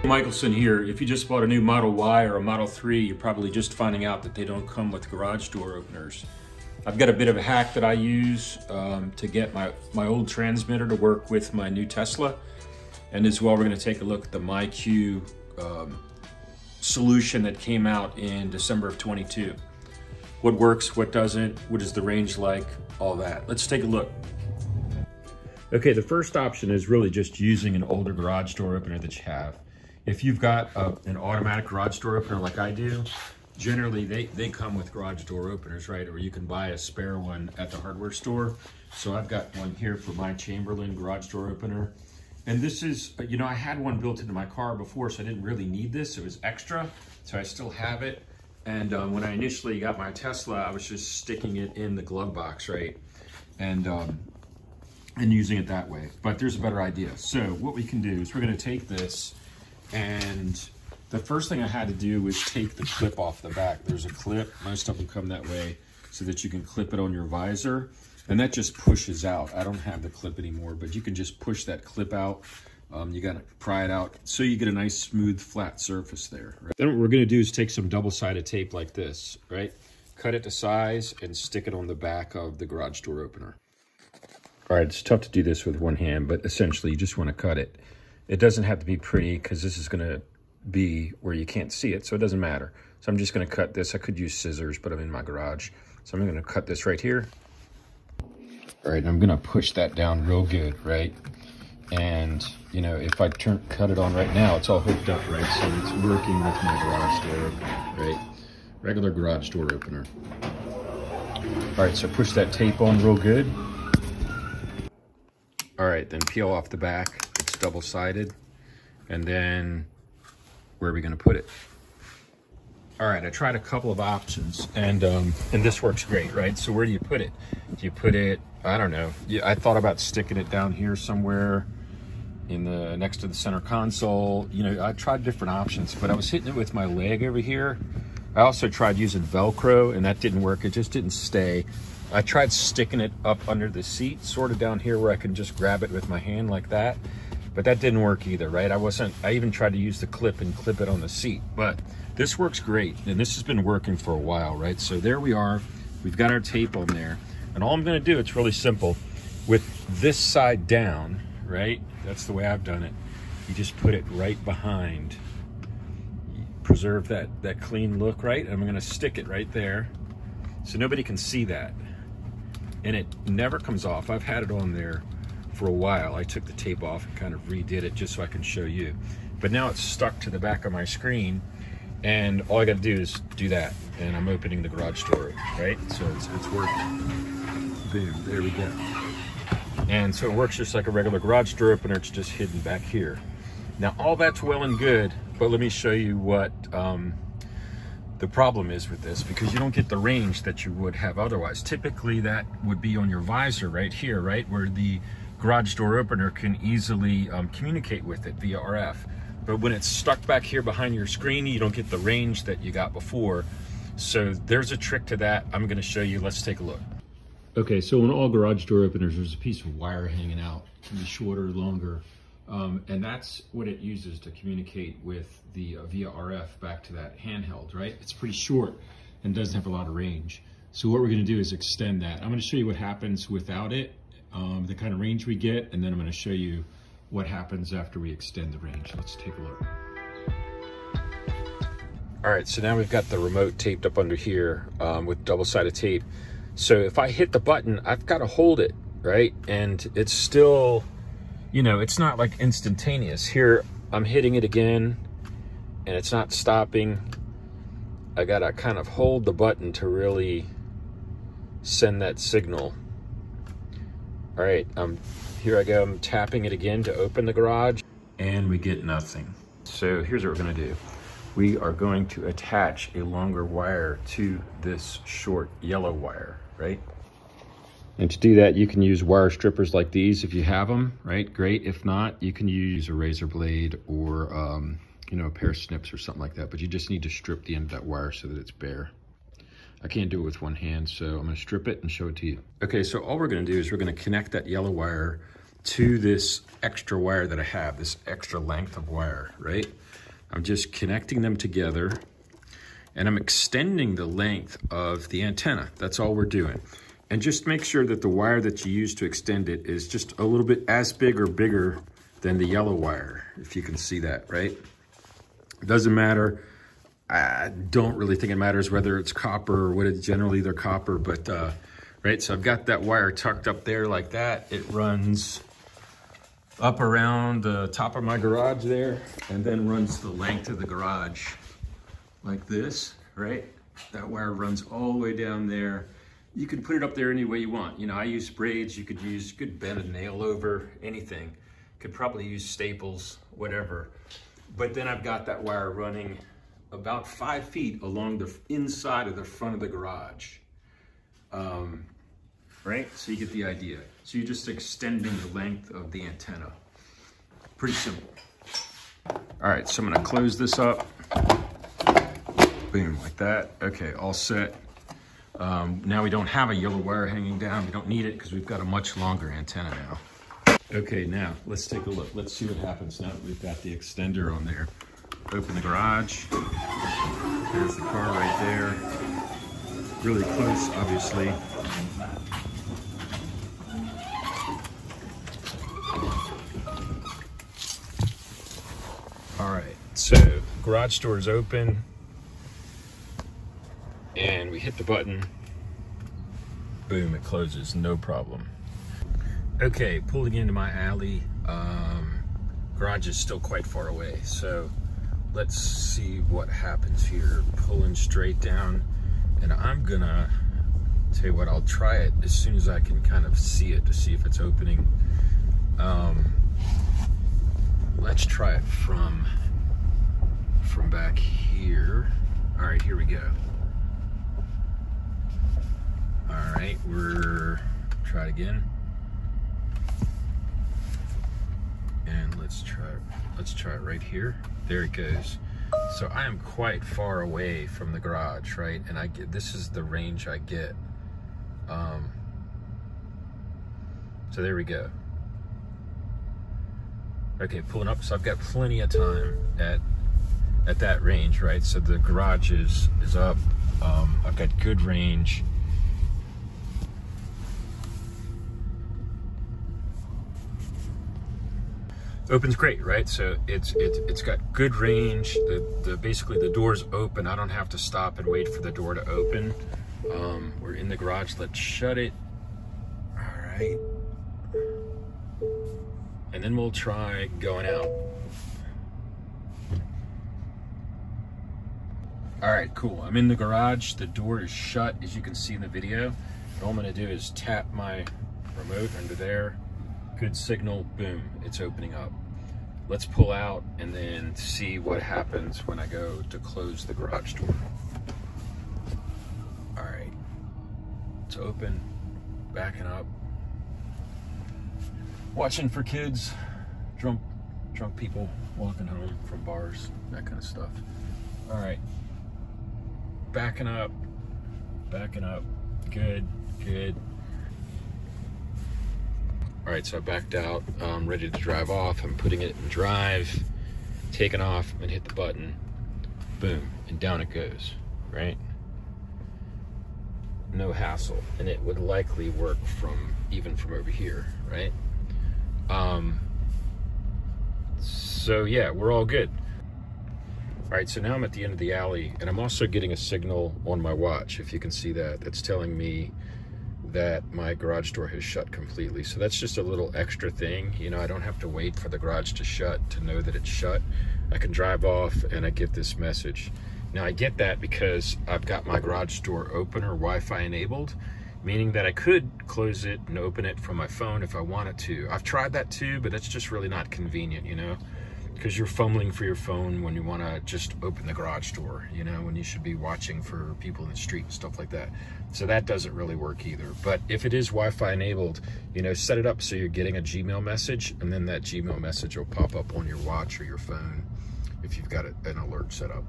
Michelson here. If you just bought a new Model Y or a Model 3, you're probably just finding out that they don't come with garage door openers. I've got a bit of a hack that I use to get my old transmitter to work with my new Tesla. And as well, we're going to take a look at the MyQ solution that came out in December of 22. What works, what doesn't, what is the range like, all that. Let's take a look. Okay, the first option is really just using an older garage door opener that you have. If you've got an automatic garage door opener like I do, generally they come with garage door openers, right? Or you can buy a spare one at the hardware store. So I've got one here for my Chamberlain garage door opener. And this is, you know, I had one built into my car before, so I didn't really need this. It was extra, so I still have it. And when I initially got my Tesla, I was just sticking it in the glove box, right? And using it that way. But there's a better idea. So what we can do is we're gonna take this, and the first thing I had to do was take the clip off the back. There's a clip, most of them come that way, so that you can clip it on your visor, and that just pushes out. I don't have the clip anymore, but you can just push that clip out. You gotta pry it out so you get a nice smooth flat surface there. Right? Then what we're gonna do is take some double-sided tape like this, right? Cut it to size and stick it on the back of the garage door opener. All right, it's tough to do this with one hand, but essentially you just wanna cut it. It doesn't have to be pretty because this is gonna be where you can't see it, so it doesn't matter. So I'm just gonna cut this. I could use scissors, but I'm in my garage. So I'm gonna cut this right here. All right, and I'm gonna push that down real good, right? And you know, if I cut it on right now, it's all hooked up, right? So it's working with my garage door opener, right? Regular garage door opener. All right, so push that tape on real good. All right, then peel off the back. It's double-sided. And then where are we gonna put it? All right, I tried a couple of options, and this works great, right? So where do you put it? Do you put it, I don't know. I thought about sticking it down here somewhere in the next to the center console. You know, I tried different options, but I was hitting it with my leg over here. I also tried using Velcro, and that didn't work. It just didn't stay. I tried sticking it up under the seat, sort of down here where I can just grab it with my hand like that. But that didn't work either, right? I even tried to use the clip and clip it on the seat, but this works great. And this has been working for a while, right? So there we are. We've got our tape on there. And all I'm gonna do, it's really simple. With this side down, right? That's the way I've done it. You just put it right behind. Preserve that clean look, right? And I'm gonna stick it right there so nobody can see that. And it never comes off. I've had it on there for a while. I took the tape off and kind of redid it just so I can show you. But now it's stuck to the back of my screen, and all I gotta do is do that, and I'm opening the garage door, right? So it's working. Boom, there we go. And so it works just like a regular garage door opener. It's just hidden back here. Now all that's well and good, but let me show you what the problem is with this, because you don't get the range that you would have otherwise. Typically that would be on your visor right here, right? Where the garage door opener can easily communicate with it via RF. But when it's stuck back here behind your screen, you don't get the range that you got before. So there's a trick to that. I'm gonna show you, let's take a look. Okay, so in all garage door openers, there's a piece of wire hanging out. It can be shorter, longer. And that's what it uses to communicate with the via RF back to that handheld, right? It's pretty short and doesn't have a lot of range. So what we're gonna do is extend that. I'm gonna show you what happens without it, the kind of range we get, and then I'm gonna show you what happens after we extend the range. Let's take a look. All right, so now we've got the remote taped up under here with double-sided tape. So if I hit the button, I've gotta hold it, right? And it's still, you know, it's not like instantaneous. Here, I'm hitting it again, and it's not stopping. I gotta kind of hold the button to really send that signal. All right, here I go, I'm tapping it again to open the garage, and we get nothing. So here's what we're gonna do. We are going to attach a longer wire to this short yellow wire, right? And to do that, you can use wire strippers like these if you have them, right? Great. If not, you can use a razor blade or, you know, a pair of snips or something like that. But you just need to strip the end of that wire so that it's bare. I can't do it with one hand, so I'm gonna strip it and show it to you. Okay, so all we're gonna do is we're gonna connect that yellow wire to this extra wire that I have, this extra length of wire, right? I'm just connecting them together and I'm extending the length of the antenna. That's all we're doing. And just make sure that the wire that you use to extend it is just a little bit as big or bigger than the yellow wire, if you can see that, right? It doesn't matter. I don't really think it matters whether it's copper or what it, generally they're copper, but right, so I've got that wire tucked up there like that. It runs up around the top of my garage there and then runs the length of the garage like this, right? That wire runs all the way down there. You can put it up there any way you want. You know, I use braids, you could bend a nail over, anything. Could probably use staples, whatever. But then I've got that wire running about 5 feet along the inside of the front of the garage. Right, so you get the idea. So you're just extending the length of the antenna. Pretty simple. All right, so I'm gonna close this up. Boom, like that. Okay, all set. Now we don't have a yellow wire hanging down. We don't need it because we've got a much longer antenna now. Okay, now let's take a look. Let's see what happens now that we've got the extender on there. Open the garage. There's the car right there. Really close, obviously. All right, so garage door is open. And we hit the button, boom, it closes, no problem. Okay, pulling into my alley, garage is still quite far away, so let's see what happens here. Pulling straight down, and I'm gonna, tell you what, I'll try it as soon as I can kind of see it to see if it's opening. Let's try it from back here. All right, here we go. All right, try it again. And let's try it right here. There it goes. So I am quite far away from the garage, right? And this is the range I get. So there we go. Okay, pulling up, so I've got plenty of time at that range, right? So the garage is up. I've got good range. Opens great, right? So it's got good range. Basically the door's open. I don't have to stop and wait for the door to open. We're in the garage. Let's shut it. All right. And then we'll try going out. All right, cool. I'm in the garage. The door is shut, as you can see in the video. All I'm gonna do is tap my remote under there. Good signal, boom, it's opening up. Let's pull out and then see what happens when I go to close the garage door. All right, it's open, backing up. Watching for kids, drunk people walking home from bars, that kind of stuff. All right, backing up, good. All right, so I backed out. I'm ready to drive off. I'm putting it in drive, taking off, and hit the button. Boom, and down it goes, right? No hassle, and it would likely work even from over here, right? So yeah, we're all good. All right, so now I'm at the end of the alley, and I'm also getting a signal on my watch, if you can see that. That's telling me that my garage door has shut completely. So that's just a little extra thing. You know, I don't have to wait for the garage to shut to know that it's shut. I can drive off and I get this message. Now I get that because I've got my garage door opener Wi-Fi enabled, meaning that I could close it and open it from my phone if I wanted to. I've tried that too, but that's just really not convenient, you know, because you're fumbling for your phone when you want to just open the garage door, you know, when you should be watching for people in the street and stuff like that. So that doesn't really work either. But if it is Wi-Fi enabled, you know, set it up so you're getting a Gmail message, and then that Gmail message will pop up on your watch or your phone if you've got an alert set up.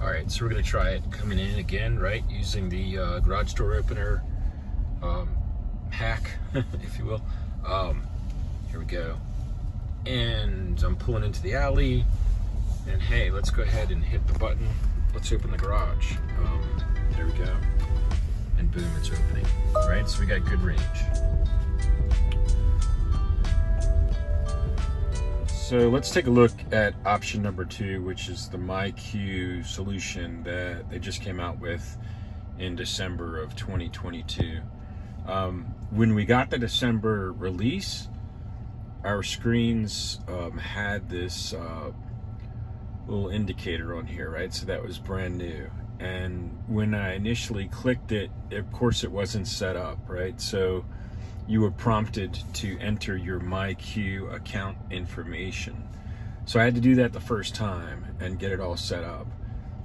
All right, so we're gonna try it coming in again, right? Using the garage door opener hack, if you will. Here we go. And I'm pulling into the alley, and hey, let's go ahead and hit the button. Let's open the garage. There we go. And boom, it's opening, right? So we got good range. So let's take a look at option number 2, which is the MyQ solution that they just came out with in December of 2022. When we got the December release, our screens had this little indicator on here, right? So that was brand new. And when I initially clicked it, of course it wasn't set up, right? So you were prompted to enter your MyQ account information. So I had to do that the first time and get it all set up.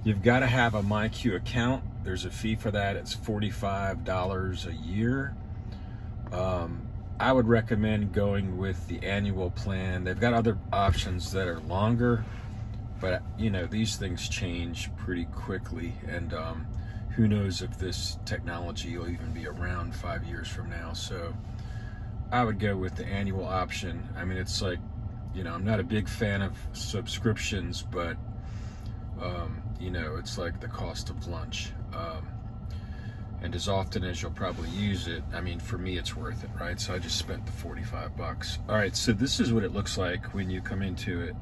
You've got to have a MyQ account. There's a fee for that. It's $45 a year. I would recommend going with the annual plan. They've got other options that are longer, but you know, these things change pretty quickly, and who knows if this technology will even be around 5 years from now. So I would go with the annual option. I mean, it's like, you know, I'm not a big fan of subscriptions, but you know, it's like the cost of lunch. And as often as you'll probably use it, I mean, for me, it's worth it, right? So I just spent the 45 bucks. All right, so this is what it looks like when you come into it.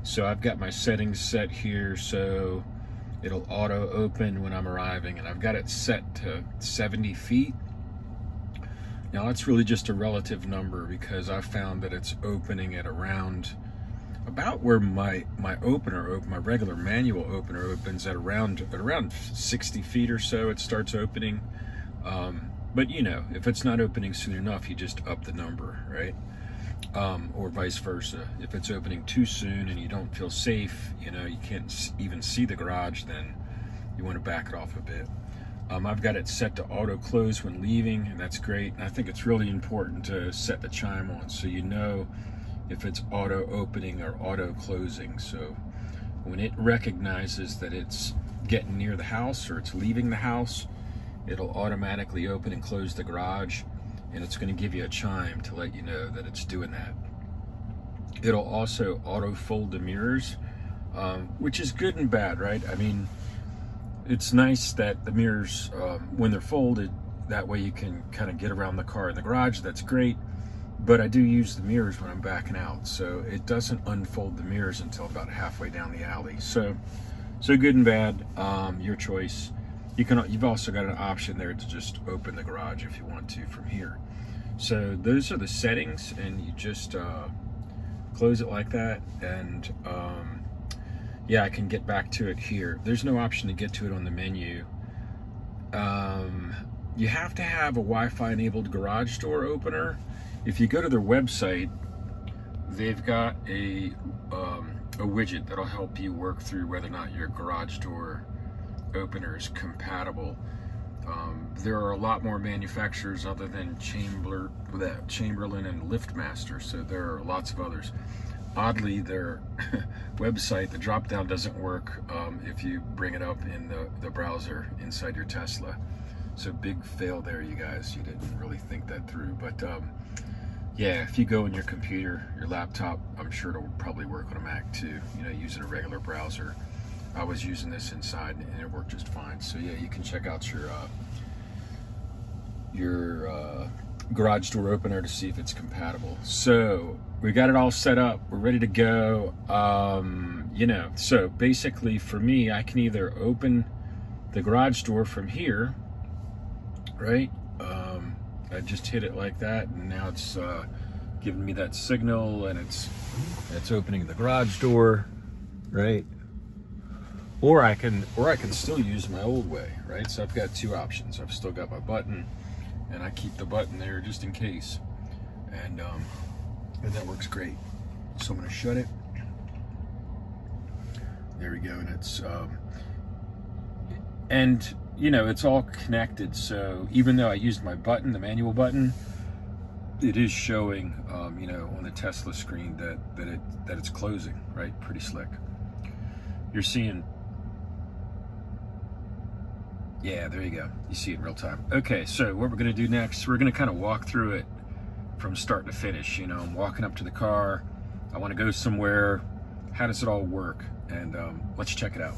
So I've got my settings set here, so it'll auto open when I'm arriving, and I've got it set to 70 feet. Now that's really just a relative number, because I found that it's opening at around about where my regular manual opener opens at around 60 feet or so. It starts opening, but you know, if it's not opening soon enough, you just up the number, right? Or vice versa. If it's opening too soon and you don't feel safe, you know, you can't even see the garage, then you want to back it off a bit. I've got it set to auto close when leaving, and that's great. And I think it's really important to set the chime on so you know if it's auto opening or auto closing. So when it recognizes that it's getting near the house or it's leaving the house, it'll automatically open and close the garage, and it's going to give you a chime to let you know that it's doing that. It'll also auto fold the mirrors, which is good and bad, right? I mean, it's nice that the mirrors, when they're folded, that way you can kind of get around the car in the garage. That's great. But I do use the mirrors when I'm backing out, so it doesn't unfold the mirrors until about halfway down the alley. So good and bad, your choice. You've also got an option there to just open the garage if you want to from here. So those are the settings, and you just close it like that, and yeah, I can get back to it here. There's no option to get to it on the menu. You have to have a Wi-Fi enabled garage door opener. If you go to their website, they've got a widget that'll help you work through whether or not your garage door opener is compatible. There are a lot more manufacturers other than Chamberlain and LiftMaster, so there are lots of others. Oddly, their website, the drop-down doesn't work if you bring it up in the browser inside your Tesla. So big fail there, you guys. You didn't really think that through, but yeah, if you go in your computer, your laptop, I'm sure it'll probably work on a Mac too, you know, using a regular browser. I was using this inside and it worked just fine. So yeah, you can check out your garage door opener to see if it's compatible. So we got it all set up, we're ready to go. You know, so basically for me, I can either open the garage door from here, right? I just hit it like that, and now it's giving me that signal, and it's opening the garage door, right? Or I can still use my old way, right? So I've got two options. I've still got my button, and I keep the button there just in case, and that works great. So I'm gonna shut it. There we go, and it's and you know, it's all connected, so even though I used my button, the manual button, it is showing, you know, on the Tesla screen that it's closing, right? Pretty slick. You're seeing Yeah, there you go. You see it in real time. Okay, so what we're gonna do next, we're gonna kind of walk through it from start to finish. You know, I'm walking up to the car. I wanna go somewhere. How does it all work? And let's check it out.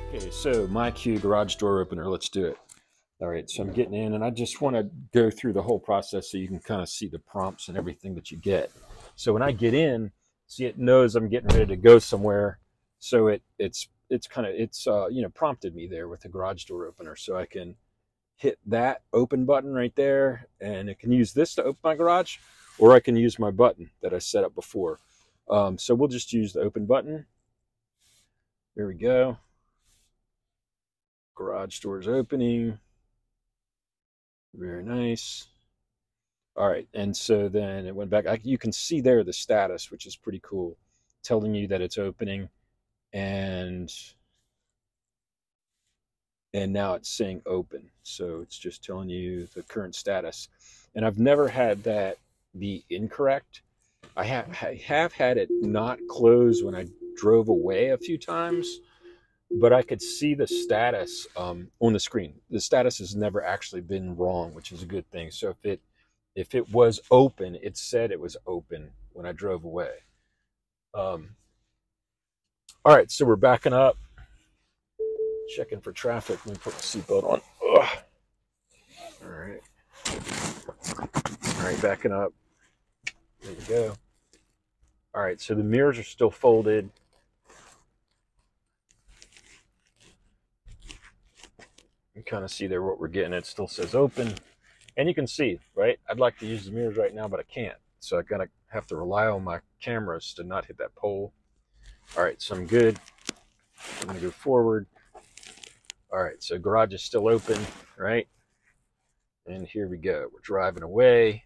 Okay, so MyQ garage door opener, let's do it. All right, so I'm getting in and I just want to go through the whole process so you can kind of see the prompts and everything that you get. So when I get in, see, it knows I'm getting ready to go somewhere. So it's you know, prompted me there with the garage door opener, so I can hit that open button right there, and it can use this to open my garage, or I can use my button that I set up before. So we'll just use the open button. There we go. Garage doors opening. Very nice. All right, and so then it went back. You can see there the status, which is pretty cool, telling you that it's opening, and now it's saying open. So it's just telling you the current status. And I've never had that be incorrect. I have had it not close when I drove away a few times, but I could see the status on the screen. The status has never actually been wrong, which is a good thing. So if it was open, it said it was open when I drove away. All right, so we're backing up, checking for traffic. Let me put my seatbelt on. Ugh. All right, backing up. There you go. All right, so the mirrors are still folded. You kind of see there what we're getting. It still says open, and you can see, right? I'd like to use the mirrors right now, but I can't. So I'm gonna have to rely on my cameras to not hit that pole. All right, so I'm good. I'm gonna go forward. All right, so garage is still open, right? And here we go. We're driving away.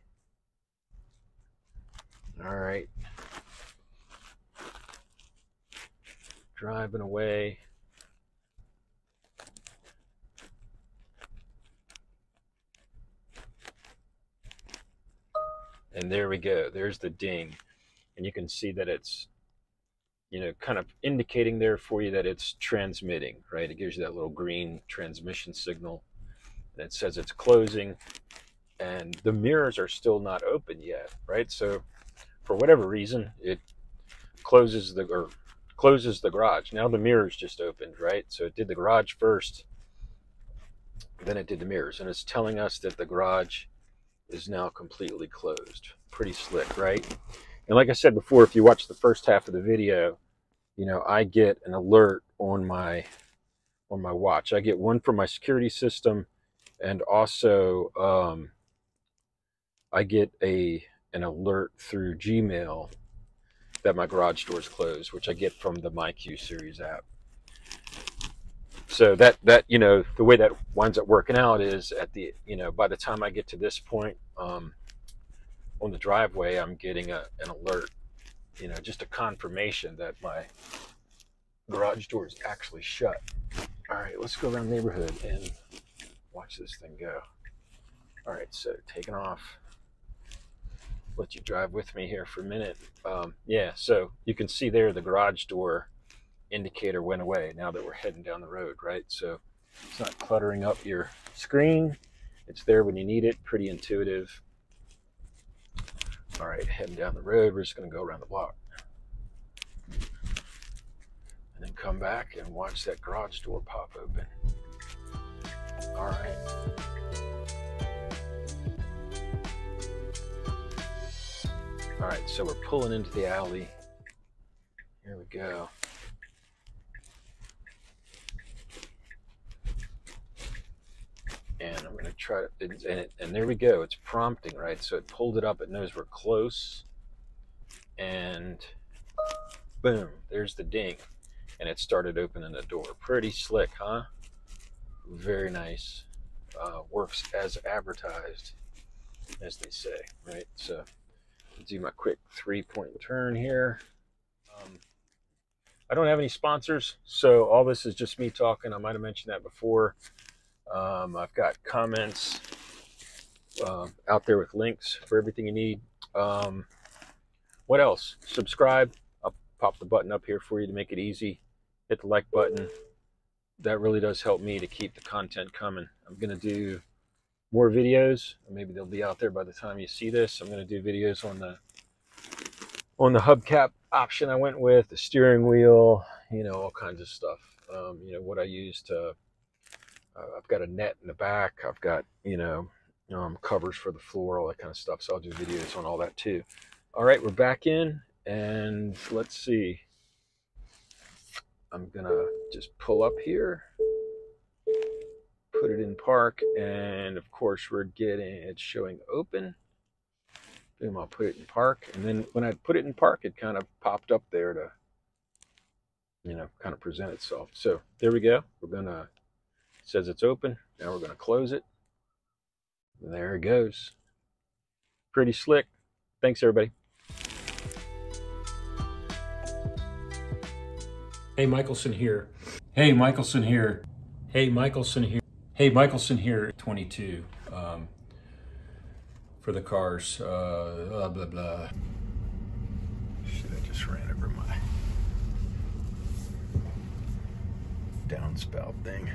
All right. Driving away. And there we go. There's the ding. And you can see that it's, you know, kind of indicating there for you that it's transmitting, right? It gives you that little green transmission signal. And it says it's closing. And the mirrors are still not open yet, right? So for whatever reason, it closes the garage. Now the mirrors just opened, right? So it did the garage first, then it did the mirrors. And it's telling us that the garage is now completely closed. Pretty slick, right? And like I said before, if you watch the first half of the video, you know, I get an alert on my watch. I get one from my security system, and also I get an alert through Gmail that my garage door is closed, which I get from the MyQ series app. So that you know, the way that winds up working out is at the, you know, by the time I get to this point on the driveway, I'm getting an alert, you know, just a confirmation that my garage door is actually shut. All right, let's go around the neighborhood and watch this thing go. All right, so taking off. Let you drive with me here for a minute. Yeah, so you can see there the garage door indicator went away now that we're heading down the road, right? So it's not cluttering up your screen. It's there when you need it. Pretty intuitive. All right, heading down the road. We're just going to go around the block and then come back and watch that garage door pop open. All right. All right, so we're pulling into the alley. Here we go. And I'm going to try to, and there we go. It's prompting, right? So it pulled it up. It knows we're close. And boom, there's the ding. And it started opening the door. Pretty slick, huh? Very nice. Works as advertised, as they say, right? So do my quick 3-point turn here. I don't have any sponsors, so all this is just me talking. I might have mentioned that before. I've got comments out there with links for everything you need. What else? Subscribe. I'll pop the button up here for you to make it easy. Hit the like button. That really does help me to keep the content coming. I'm going to do more videos. Maybe they'll be out there by the time you see this. I'm going to do videos on the hubcap option I went with, the steering wheel, you know, all kinds of stuff. You know, what I use to, I've got a net in the back. I've got, you know, covers for the floor, all that kind of stuff. So I'll do videos on all that too. All right, we're back in, and let's see. I'm gonna just pull up here, put it in park, and of course it's showing open. Boom, I'll put it in park, and then when I put it in park, it kind of popped up there to, you know, kind of present itself. So there we go. It says it's open. Now we're gonna close it. And there it goes. Pretty slick. Thanks, everybody. Hey, Michelson here. Hey, Michelson here. Hey, Michelson here. Hey, Michelson here. 22 for the cars. Blah, blah, blah. Shit, I just ran over my downspout thing.